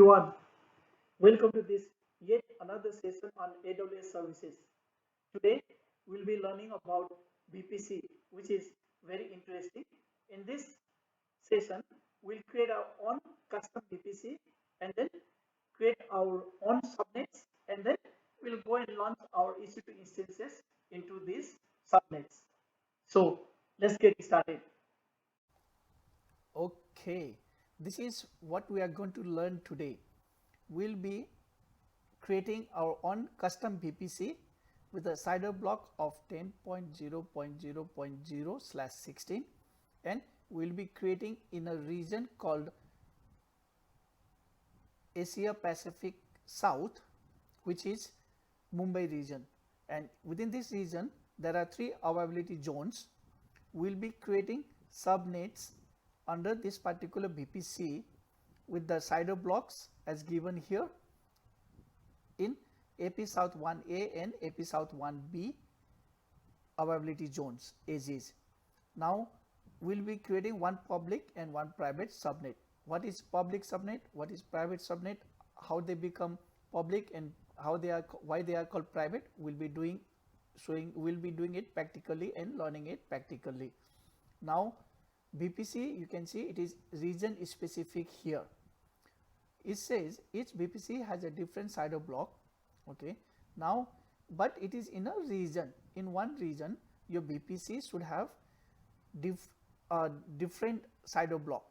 everyone. Welcome to this yet another session on AWS services. Today we'll be learning about VPC, which is very interesting. In this session, we'll create our own custom VPC and then create our own subnets, and then we'll go and launch our Ec2 instances into these subnets. So let's get started. Okay, this is what we are going to learn today. We'll be creating our own custom VPC with a CIDR block of 10.0.0.0/16, and we'll be creating in a region called Asia Pacific South, which is Mumbai region. And within this region, there are 3 availability zones. We'll be creating subnets under this particular VPC with the CIDR blocks as given here in AP South 1A and AP South 1B availability zones AZs. Now we'll be creating one public and one private subnet. What is public subnet? What is private subnet? How they become public and how they are, why they are called private? We'll be doing it practically and learning it practically. Now VPC, you can see it is region specific here. It says each VPC has a different CIDR block. Okay, now but it is in a region. In one region, your VPC should have different CIDR block.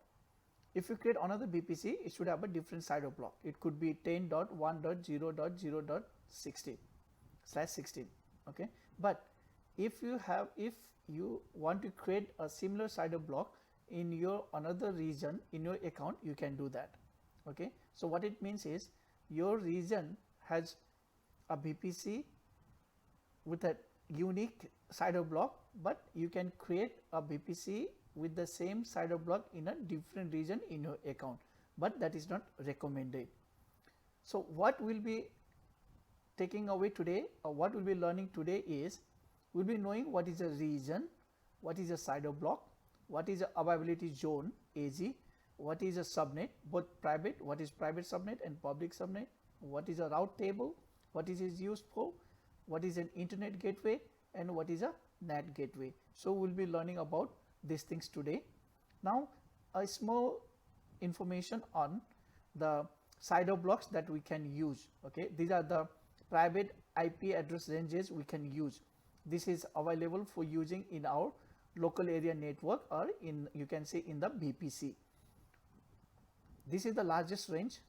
If you create another VPC, it should have a different CIDR block. It could be 10.1.0.0.16/16. Okay, but if you want to create a similar CIDR block in your another region in your account, you can do that. Okay, so what it means is your region has a VPC with a unique CIDR block, but you can create a VPC with the same CIDR block in a different region in your account, but that is not recommended. So what we'll be taking away today, or what we'll be learning today, is we'll be knowing what is a region, what is a CIDR block, what is a availability zone AZ, what is a subnet, both private, what is private subnet and public subnet, what is a route table, what is it used for, what is an internet gateway, and what is a NAT gateway. So we'll be learning about these things today. Now a small information on the CIDR blocks that we can use. Okay, these are the private IP address ranges we can use. This is available for using in our local area network, or in, you can say, in the VPC. This is the largest range,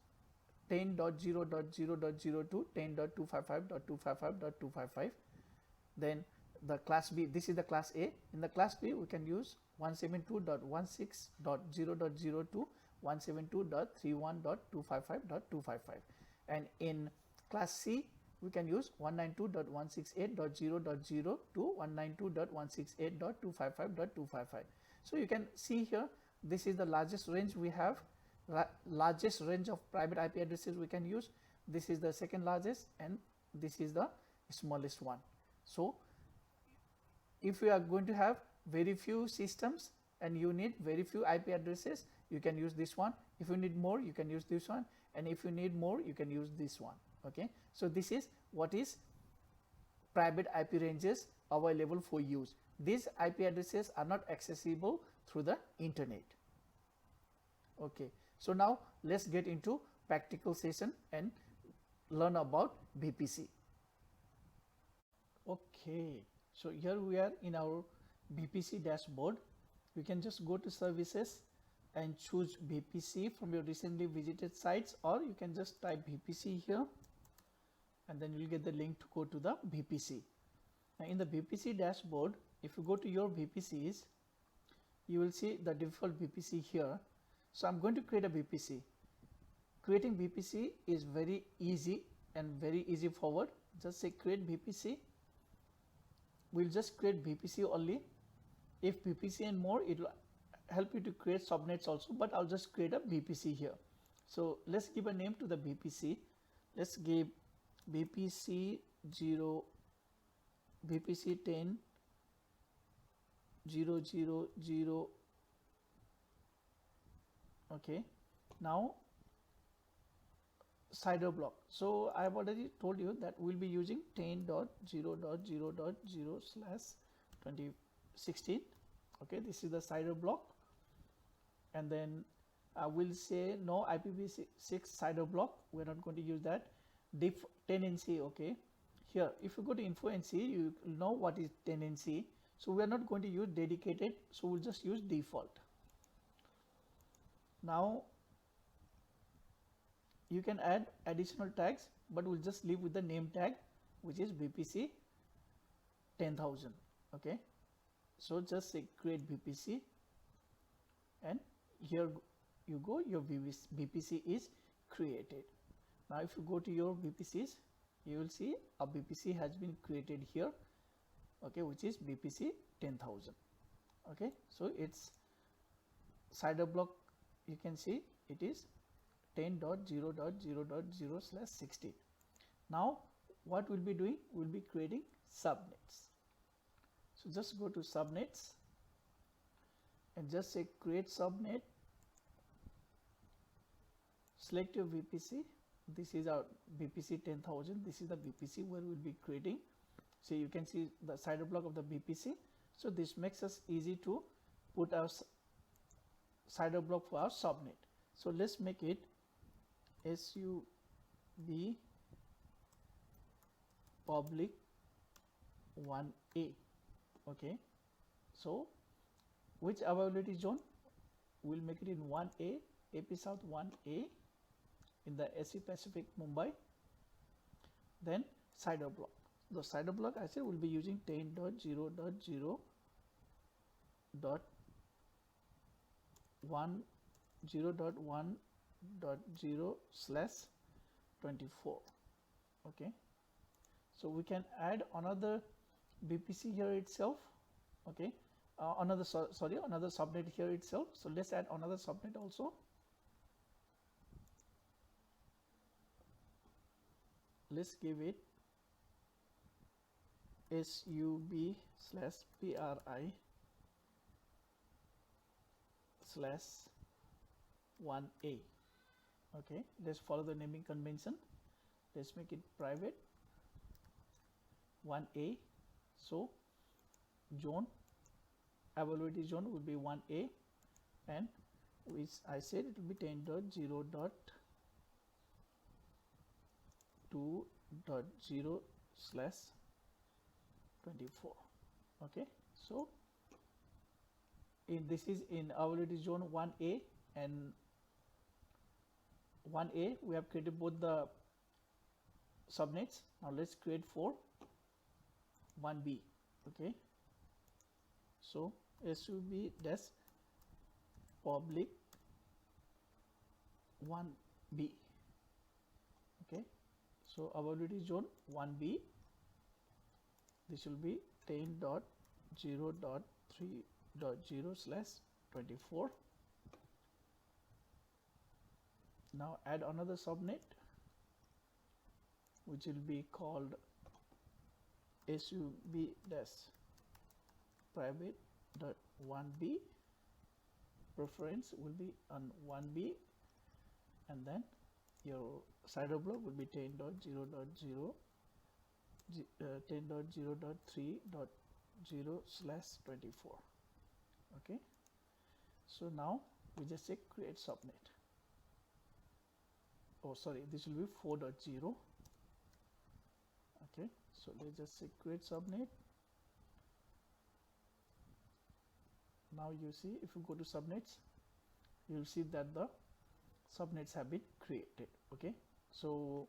10.0.0.0 to 10.255.255.255. Then the class B, this is the class A. In the class B, we can use 172.16.0.0 to 172.31.255.255. And in class C, we can use 192.168.0.0 to 192.168.255.255. So you can see here, this is the largest range we have, largest range of private IP addresses we can use. This is the second largest, and this is the smallest one. So if you are going to have very few systems and you need very few IP addresses, you can use this one. If you need more, you can use this one, and if you need more, you can use this one. Okay, so this is what is private IP ranges available for use. These IP addresses are not accessible through the internet. Okay, so now let's get into practical session and learn about VPC. Okay, so here we are in our VPC dashboard. You can just go to services and choose VPC from your recently visited sites, or you can just type VPC here and then you'll get the link to go to the VPC. Now in the VPC dashboard, if you go to your VPCs, you will see the default VPC here. So I'm going to create a VPC. Creating VPC is very easy and very easy forward. Just say create VPC. We'll just create VPC only. If VPC and more, it will help you to create subnets also, but I'll just create a VPC here. So let's give a name to the VPC. Let's give VPC 0, VPC 10, 0, 0, 0. Okay, now CIDR block. So I've already told you that we'll be using 10.0.0.0/2016. Okay, this is the CIDR block, and then we'll say no IPv6 CIDR block. We're not going to use that. Diff 10NC. Okay, here if you go to info NC, you know what is 10NC. So we're not going to use dedicated. So we'll just use default. Now you can add additional tags, but we'll just leave with the name tag, which is VPC 10,000. Okay, so just say create VPC, and here you go, your VPC is created. Now if you go to your VPCs, you will see a VPC has been created here, okay, which is VPC 10,000. Okay, so it's CIDR block, you can see it is 10.0.0.0/16. Now what we'll be doing, we'll be creating subnets. So just go to subnets and just say create subnet, select your VPC. This is our VPC 10,000. This is the VPC where we'll be creating. So you can see the CIDR block of the VPC. So this makes us easy to put our CIDR block for our subnet. So let's make it SUB public 1A. Okay, so which availability zone? We'll make it in 1A, AP South 1A in the SE Pacific Mumbai. Then CIDR block. The CIDR block I said will be using 10.0.1.0/24. Okay, so we can add another VPC here itself. Okay, another subnet here itself. So let's add another subnet also. Let's give it SUB/PRI/1A. Okay, let's follow the naming convention. Let's make it private 1A. So zone, availability zone will be 1A, and which I said it will be 10.0.2.0/24. Okay, so this is in availability zone 1A, and 1A we have created both the subnets. Now let's create for 1B. Okay, so SUB-public 1B. Okay, so availability zone 1B, this will be 10.0.3.0/24. Now add another subnet which will be called SUB-private.1B. preference will be on 1B, and then your CIDR block will be 10.0.3.0/24. Okay, so now we just say create subnet. Oh sorry, this will be 4.0. Okay, so let's just say create subnet. Now you see, if you go to subnets, you will see that the subnets have been created. Okay, so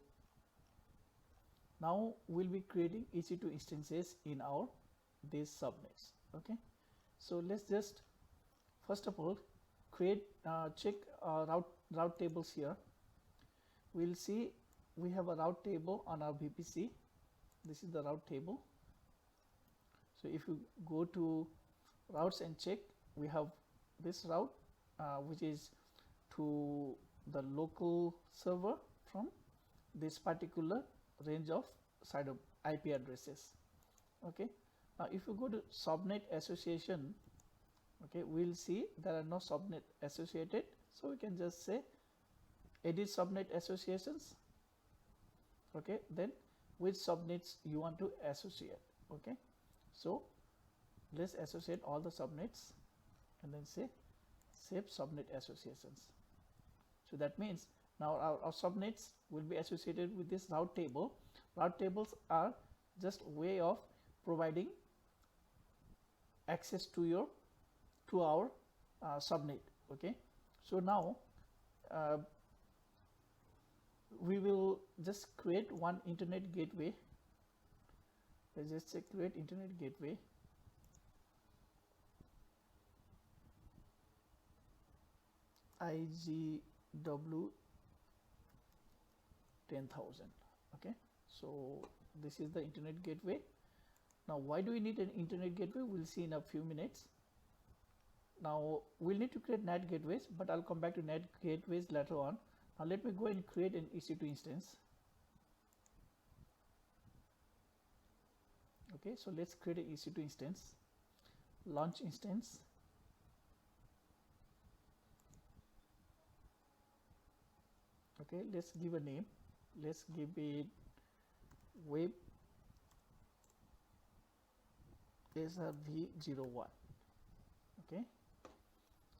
now we'll be creating Ec2 instances in our these subnets. Okay, so let's just first of all create check route tables here. We'll see we have a route table on our VPC. This is the route table. So if you go to routes and check, we have this route which is to the local server from this particular range of CIDR IP addresses. Okay, now if you go to Subnet Association, okay, we'll see there are no subnet associated, so we can just say edit Subnet Associations, Okay, then which subnets you want to associate. Okay, so let's associate all the subnets and then say save subnet associations. So that means now our subnets will be associated with this route table. Route tables are just a way of providing access to our subnet. Okay, so now we will just create one internet gateway. Let's just say create internet gateway. IGW 10,000. Okay, so this is the internet gateway. Now why do we need an internet gateway? We'll see in a few minutes. Now we'll need to create NAT gateways, but I'll come back to NAT gateways later on. Now let me go and create an Ec2 instance. Okay, so let's create an Ec2 instance, launch instance. Okay, let's give a name. Let's give it web SRV01. Okay,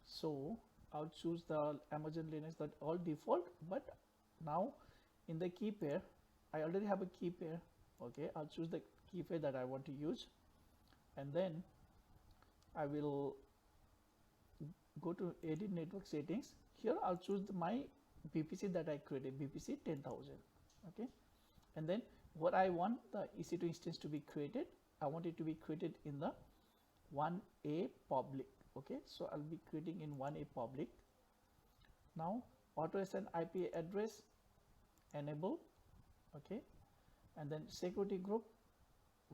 so I'll choose the Amazon Linux that all default, but now in the key pair I already have a key pair. Okay, I'll choose the key pair that I want to use, and then I will go to edit network settings. Here I'll choose my VPC that I created, VPC 10,000. Okay, and then what I want the Ec2 instance to be created, I want it to be created in the 1A public. Okay, so I'll be creating in 1A public. Now auto assign IP address enable. Okay, and then security group.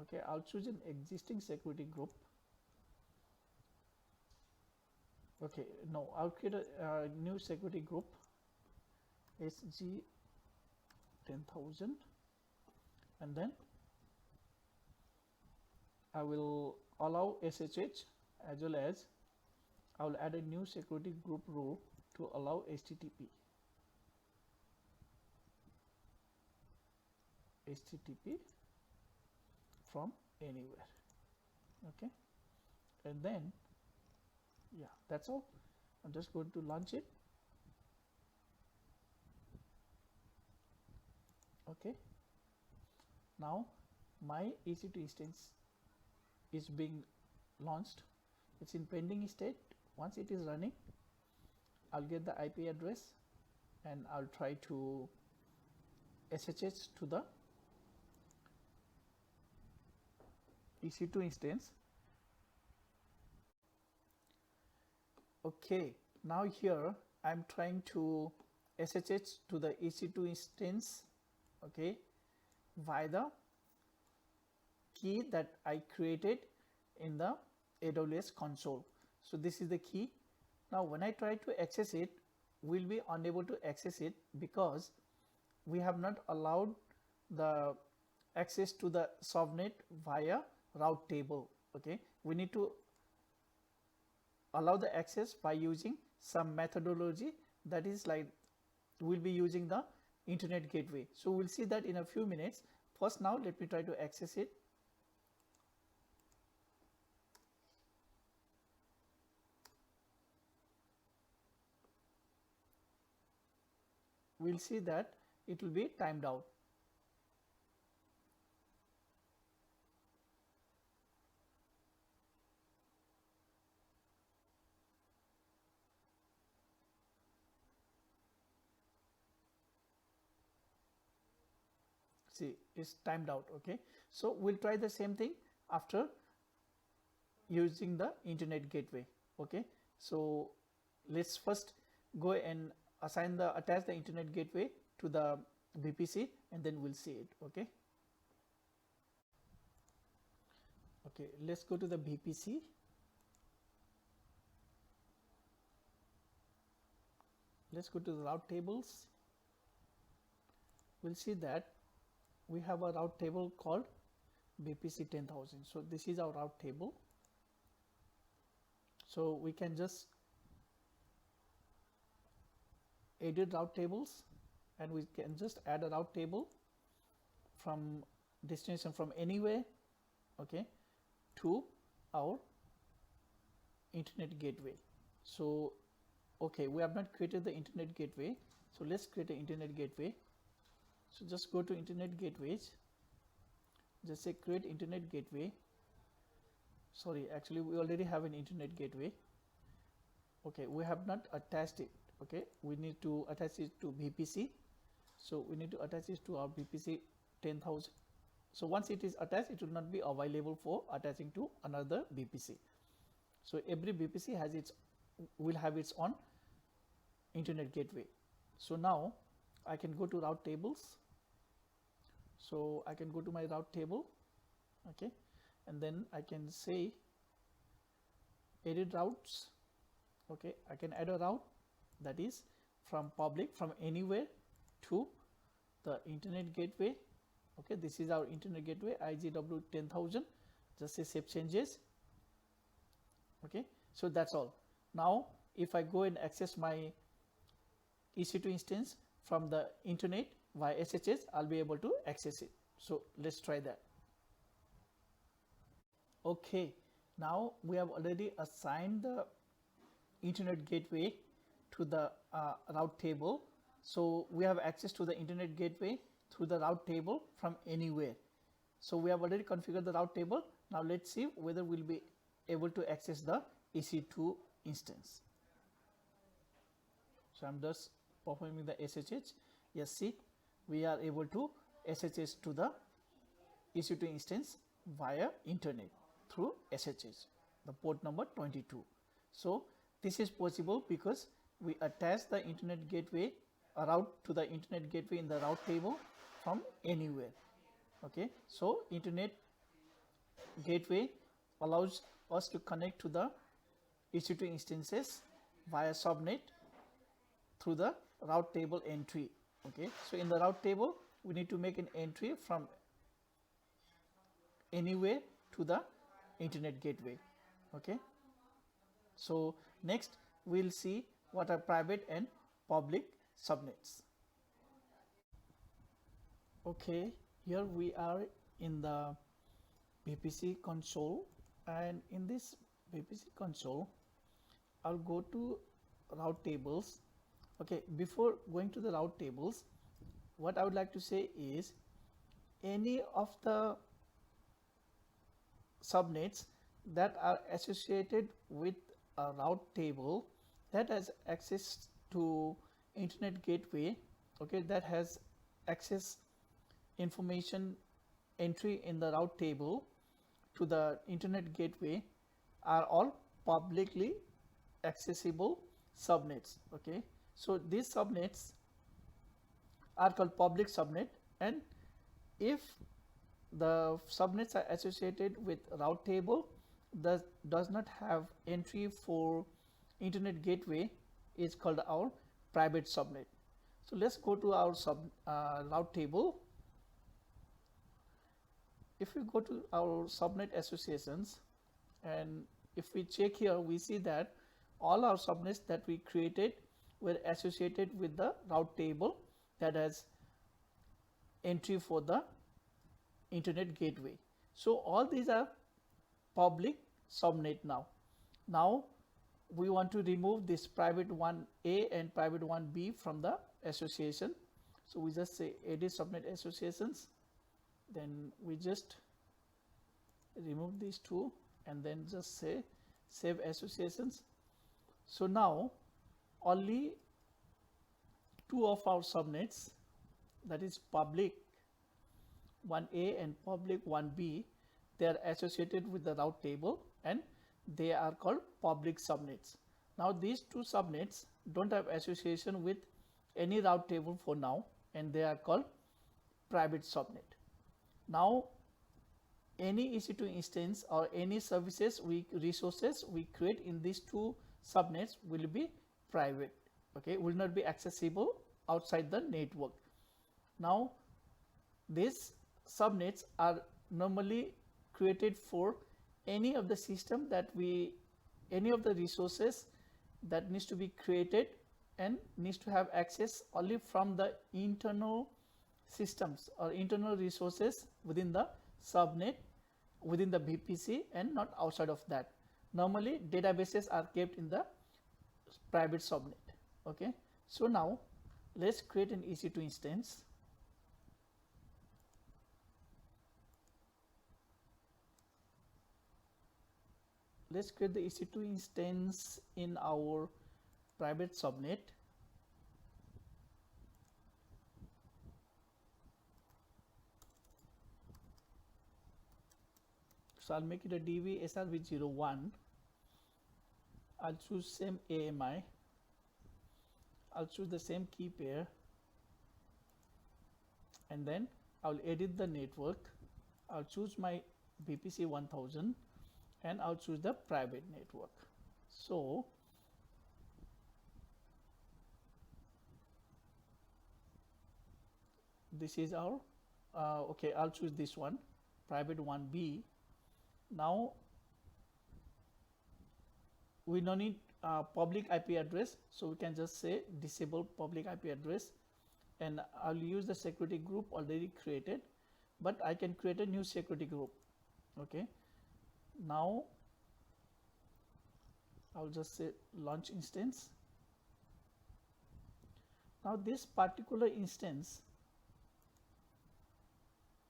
Okay, I'll choose an existing security group. Okay, no, I'll create a new security group, SG 10,000, and then I will allow SSH, as well as I will add a new security group rule to allow HTTP. HTTP from anywhere. Okay, and then yeah, that's all. I'm just going to launch it. Okay, now my Ec2 instance is being launched. It's in pending state. Once it is running, I'll get the IP address and I'll try to SSH to the Ec2 instance. Okay, now here I'm trying to SSH to the Ec2 instance, okay, via the key that I created in the AWS console. So this is the key. Now when I try to access it, we'll be unable to access it because we have not allowed the access to the subnet via route table. Okay, we need to allow the access by using some methodology, that is like we'll be using the internet gateway. So we'll see that in a few minutes. First, now let me try to access it. We'll see that it will be timed out. See, it's timed out. Okay, so we'll try the same thing after using the internet gateway. Okay, so let's first go and attach the internet gateway to the VPC, and then we'll see it. Okay, let's go to the VPC. Let's go to the route tables. We'll see that we have a route table called VPC 10,000. So this is our route table. So we can just edit route tables, and we can just add a route table from destination from anywhere, okay, to our internet gateway. So okay, we have not created the internet gateway, so let's create an internet gateway. So just go to internet gateways, just say create internet gateway. Sorry, actually we already have an internet gateway. Okay, we have not attached it. Okay, we need to attach it to VPC. So we need to attach it to our VPC 10,000. So once it is attached, it will not be available for attaching to another VPC. So every VPC will have its own internet gateway. So now I can go to route tables. So I can go to my route table, okay, and then I can say edit routes. Okay, I can add a route that is from public, from anywhere to the internet gateway. Okay, this is our internet gateway IGW 10,000. Just say save changes. Okay, so that's all. Now if I go and access my Ec2 instance from the internet via SSH, I'll be able to access it. So let's try that. Okay, now we have already assigned the internet gateway to the route table. So we have access to the internet gateway through the route table from anywhere. So we have already configured the route table. Now let's see whether we'll be able to access the Ec2 instance. So I'm just performing the SSH. Yes, see, we are able to SSH to the Ec2 instance via internet through SSH, the port number 22. So this is possible because we attach the internet gateway, a route to the internet gateway in the route table from anywhere. Okay, so internet gateway allows us to connect to the Ec2 instances via subnet through the route table entry. Okay, so in the route table we need to make an entry from anywhere to the internet gateway. Okay, so next we'll see what are private and public subnets. Okay, here we are in the VPC console, and in this VPC console I'll go to route tables. Okay, before going to the route tables, what I would like to say is any of the subnets that are associated with a route table that has access to internet gateway, okay, that has access information entry in the route table to the internet gateway are all publicly accessible subnets. Okay, so these subnets are called public subnet, and if the subnets are associated with route table that does not have entry for internet gateway is called our private subnet. So let's go to our route table. If we go to our Subnet Associations, and if we check here, we see that all our subnets that we created were associated with the route table that has entry for the internet gateway. So all these are public subnet now. Now we want to remove this private 1A and private 1B from the association. So we just say edit subnet associations, then we just remove these two and then just say save associations. So now only two of our subnets, that is public 1A and public 1B, they are associated with the route table and they are called public subnets. Now these two subnets don't have association with any route table for now, and they are called private subnet. Now any Ec2 instance or any services resources we create in these two subnets will be private. Okay, will not be accessible outside the network. Now these subnets are normally created for any of the system that any of the resources that needs to be created and needs to have access only from the internal systems or internal resources within the subnet, within the VPC, and not outside of that. Normally databases are kept in the private subnet. Okay, so now let's create an EC2 instance. Let's create the EC2 instance in our private subnet. So I'll make it a DV SRV01. I'll choose same AMI. I'll choose the same key pair, and then I'll edit the network. I'll choose my VPC 1000 and I'll choose the private network. So this is our okay, I'll choose this one, private 1B. Now we don't need public IP address, so we can just say disable public IP address, and I'll use the security group already created, but I can create a new security group. Okay, now I'll just say launch instance. Now this particular instance,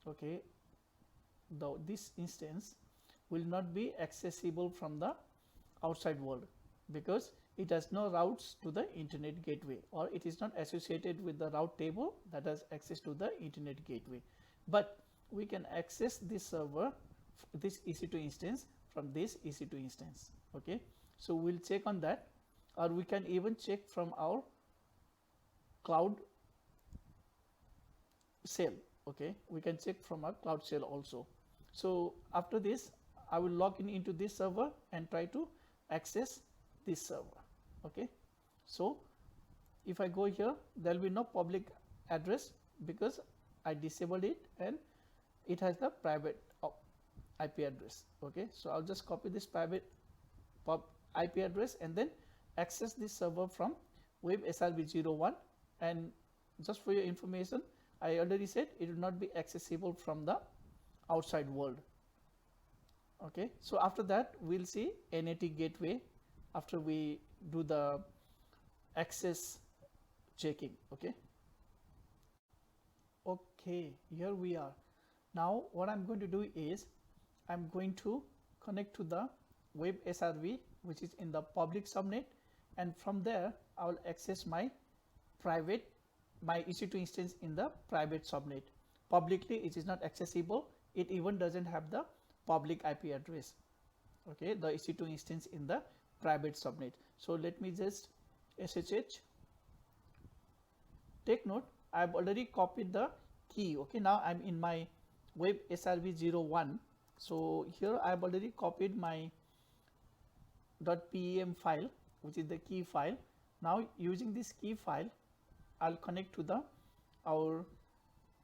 okay, this instance will not be accessible from the outside world because it has no routes to the internet gateway, or it is not associated with the route table that has access to the internet gateway. But we can access this server, this EC2 instance, from this EC2 instance. Okay, so we'll check on that, or we can even check from our cloud shell. Okay, we can check from our cloud shell also. So after this, I will log in into this server and try to access this server. Okay, so if I go here, there will be no public address because I disabled it and it has the private IP address. Okay, so I'll just copy this private IP address and then access this server from web SRV01. And just for your information, I already said it will not be accessible from the outside world. Okay, so after that we'll see NAT gateway after we do the access checking. Okay, here we are. Now what I'm going to do is I'm going to connect to the web SRV, which is in the public subnet, and from there I will access my EC2 instance in the private subnet. Publicly it is not accessible, it even doesn't have the public IP address. Okay, the EC2 instance in the private subnet. So let me just SSH. Take note, I have already copied the key. Okay, now I'm in my web SRV01. So here I have already copied my .pem file, which is the key file. Now using this key file, I'll connect to our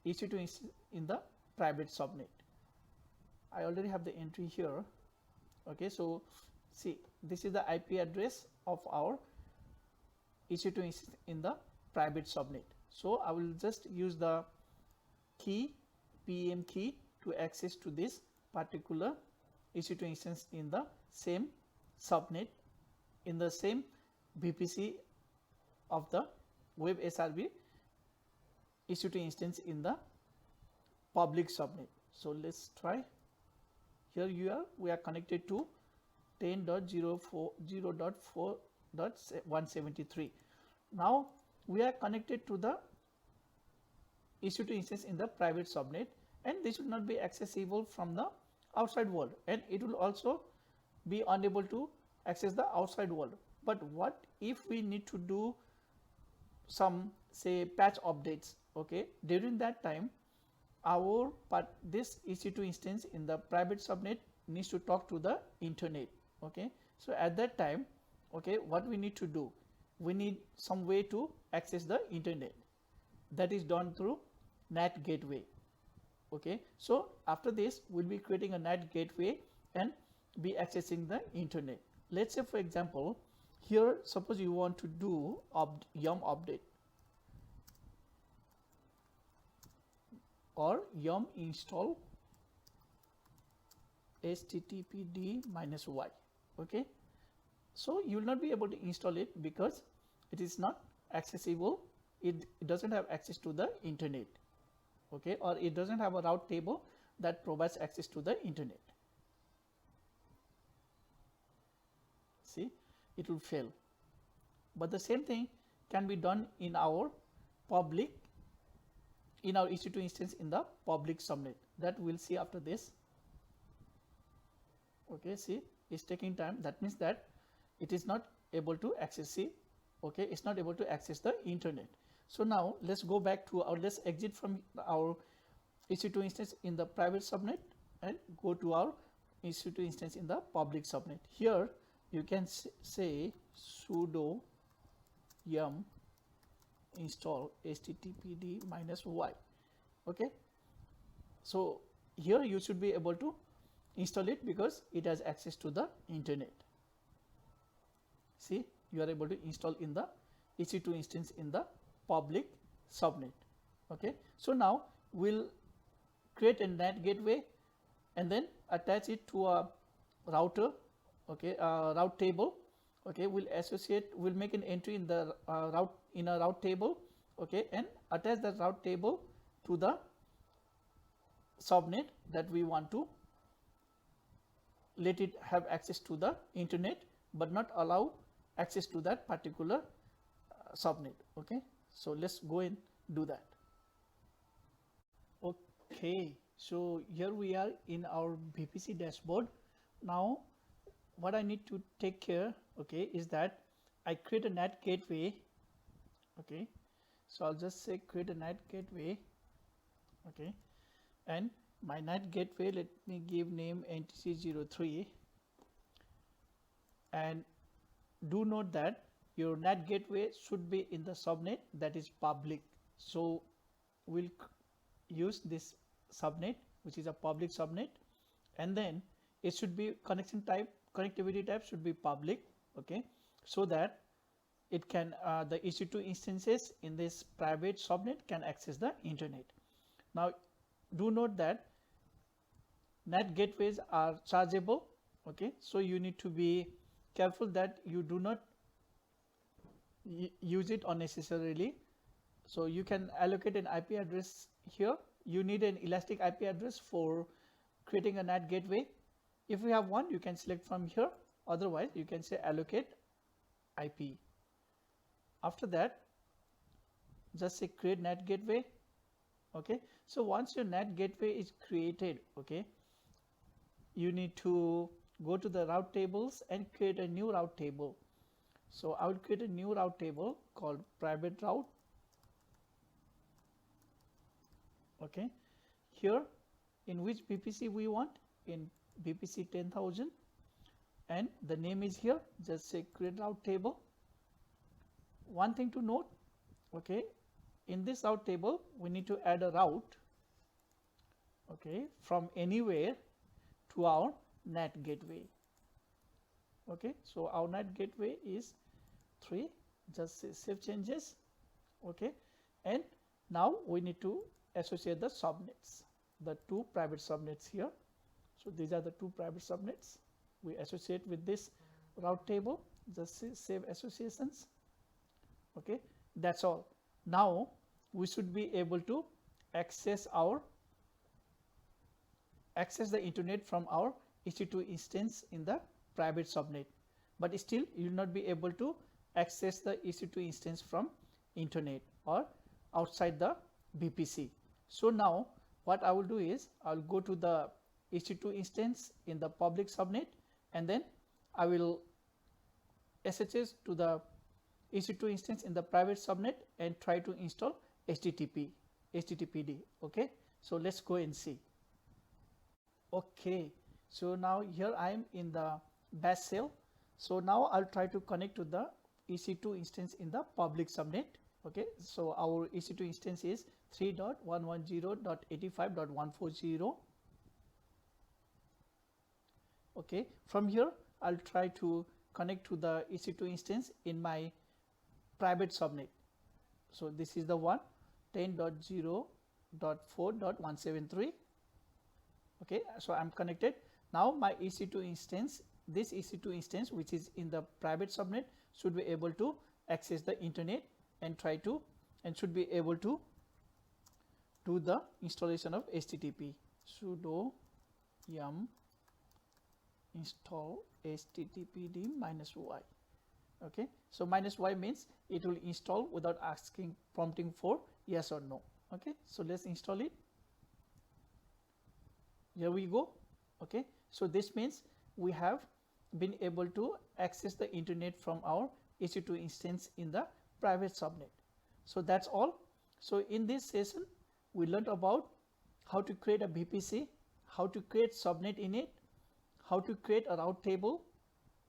EC2 instance in the private subnet. I already have the entry here. Okay, so see, this is the IP address of our EC2 instance in the private subnet. So I will just use the key, PEM key, to access to this particular EC2 instance in the same subnet, in the same VPC of the web SRV EC2 instance in the public subnet. So let's try. Here we are connected to 10.0.4.173. Now we are connected to the EC2 instance in the private subnet, and this should not be accessible from the outside world, and it will also be unable to access the outside world. But what if we need to do some, say, patch updates? Okay, during that time this EC2 instance in the private subnet needs to talk to the internet. Okay, so at that time, okay, what we need to do, we need some way to access the internet. That is done through NAT gateway. Okay, so after this we'll be creating a NAT gateway and be accessing the internet. Let's say, for example, here suppose you want to do yum update. or yum install httpd -y. Okay, so you will not be able to install it because it is not accessible. It doesn't have access to the internet. Okay, or it doesn't have a route table that provides access to the internet. See, it will fail. But the same thing can be done in our public, in our Ec2 instance in the public subnet, that we'll see after this. Okay, see, it's taking time. That means that it is not able to access it. Okay, it's not able to access the internet. So now let's go back to our, let's exit from our Ec2 instance in the private subnet and go to our Ec2 instance in the public subnet. Here you can say sudo yum install httpd -y. Okay, so here you should be able to install it because it has access to the internet. See, you are able to install in the Ec2 instance in the public subnet. Okay, so now we'll create a NAT gateway and then attach it to a router. Okay, route table. Okay, we'll make an entry in the route table. Okay, and attach the route table to the subnet that we want to let it have access to the internet but not allow access to that particular subnet. Okay, so let's go and do that. Okay, so here we are in our VPC dashboard. Now what I need to take care, okay, is that I create a NAT gateway. Okay, so I'll just say create a NAT gateway. Okay, and my NAT gateway, let me give name NTC03, and do note that your NAT gateway should be in the subnet that is public. So we'll use this subnet, which is a public subnet, and then it should be connectivity type should be public. Okay, so that it can the Ec2 instances in this private subnet can access the internet. Now do note that NAT gateways are chargeable. Okay, so you need to be careful that you do not use it unnecessarily. So you can allocate an IP address here. You need an elastic IP address for creating a NAT gateway. If you have one, you can select from here. Otherwise, you can say allocate IP. After that, just say create NAT gateway. Okay, so once your NAT gateway is created, okay, you need to go to the route tables and create a new route table. So I will create a new route table called private route. Okay, here in which VPC we want, in VPC 10,000, and the name is here, just say create route table. One thing to note, okay, in this route table we need to add a route, okay, from anywhere to our NAT gateway. Okay, so our NAT gateway is 3, just say save changes. Okay, and now we need to associate the subnets, the 2 private subnets here. So these are the 2 private subnets we associate with this route table. Just say save associations. Okay, that's all. Now we should be able to access the internet from our Ec2 instance in the private subnet, but still you will not be able to access the Ec2 instance from internet or outside the VPC. So now what I will do is I will go to the Ec2 instance in the public subnet, and then I will SSH to the Ec2 instance in the private subnet and try to install HTTPD. Okay, so let's go and see. Okay, so now here I am in the bash shell. So now I'll try to connect to the Ec2 instance in the public subnet. Okay, so our Ec2 instance is 3.110.85.140. Okay, from here I'll try to connect to the Ec2 instance in my private subnet. So this is the one, 10.0 192.4.173. Okay, so I'm connected. Now my EC2 instance, this EC2 instance which is in the private subnet, should be able to access the internet and should be able to do the installation of HTTP. Sudo yum install httpd -y. Okay, so -y means it will install without prompting for yes or no. Okay, so let's install it. Here we go. Okay, so this means we have been able to access the internet from our EC2 instance in the private subnet. So that's all. So in this session we learned about how to create a VPC, how to create subnet in it, how to create a route table,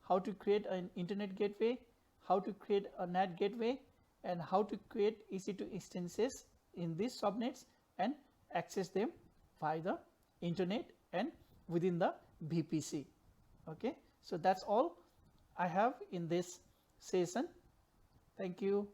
how to create an internet gateway, how to create a NAT gateway, and how to create EC2 instances in these subnets and access them via the internet and within the VPC. Okay, so that's all I have in this session. Thank you.